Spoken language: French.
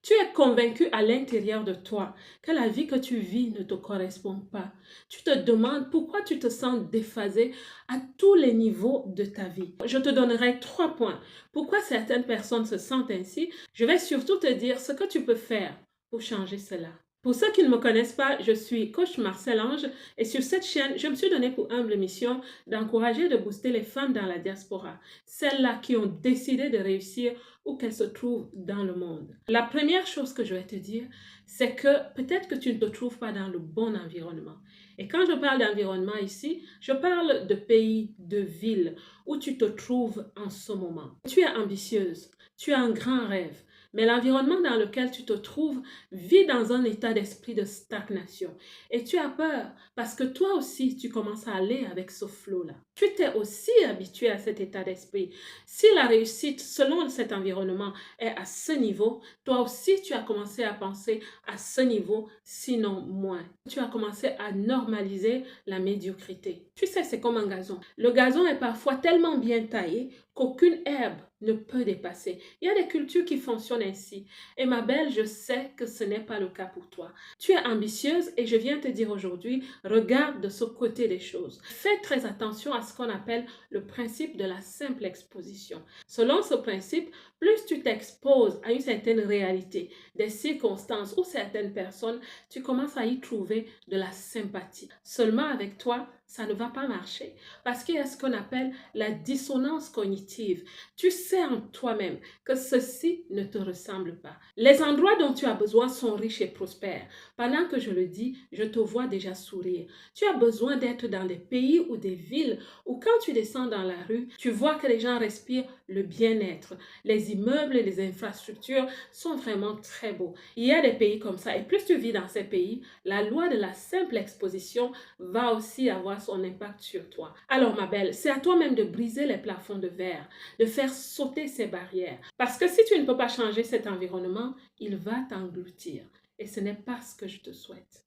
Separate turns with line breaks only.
Tu es convaincu à l'intérieur de toi que la vie que tu vis ne te correspond pas. Tu te demandes pourquoi tu te sens déphasé à tous les niveaux de ta vie. Je te donnerai 3 points. Pourquoi certaines personnes se sentent ainsi? Je vais surtout te dire ce que tu peux faire pour changer cela. Pour ceux qui ne me connaissent pas, je suis coach Marcel Ange et sur cette chaîne, je me suis donné pour humble mission d'encourager et de booster les femmes dans la diaspora, celles-là qui ont décidé de réussir où qu'elles se trouvent dans le monde. La première chose que je vais te dire, c'est que peut-être que tu ne te trouves pas dans le bon environnement. Et quand je parle d'environnement ici, je parle de pays, de villes où tu te trouves en ce moment. Tu es ambitieuse, tu as un grand rêve, mais l'environnement dans lequel tu te trouves vit dans un état d'esprit de stagnation. Et tu as peur parce que toi aussi, tu commences à aller avec ce flot-là. Tu t'es aussi habitué à cet état d'esprit. Si la réussite, selon cet environnement, est à ce niveau, toi aussi, tu as commencé à penser à ce niveau, sinon moins. Tu as commencé à normaliser la médiocrité. Tu sais, c'est comme un gazon. Le gazon est parfois tellement bien taillé qu'aucune herbe ne peut dépasser. Il y a des cultures qui fonctionnent ainsi. Et ma belle, je sais que ce n'est pas le cas pour toi. Tu es ambitieuse et je viens te dire aujourd'hui, regarde de ce côté des choses. Fais très attention à ce qu'on appelle le principe de la simple exposition. Selon ce principe, plus tu t'exposes à une certaine réalité, des circonstances ou certaines personnes, tu commences à y trouver de la sympathie. Seulement avec toi, ça ne va pas marcher parce qu'il y a ce qu'on appelle la dissonance cognitive. Tu sais en toi-même que ceci ne te ressemble pas. Les endroits dont tu as besoin sont riches et prospères. Pendant que je le dis, je te vois déjà sourire. Tu as besoin d'être dans des pays ou des villes où quand tu descends dans la rue, tu vois que les gens respirent le bien-être. Les immeubles et les infrastructures sont vraiment très beaux. Il y a des pays comme ça et plus tu vis dans ces pays, la loi de la simple exposition va aussi avoir son impact sur toi. Alors ma belle, c'est à toi-même de briser les plafonds de verre, de faire sauter ces barrières. Parce que si tu ne peux pas changer cet environnement, il va t'engloutir. Et ce n'est pas ce que je te souhaite.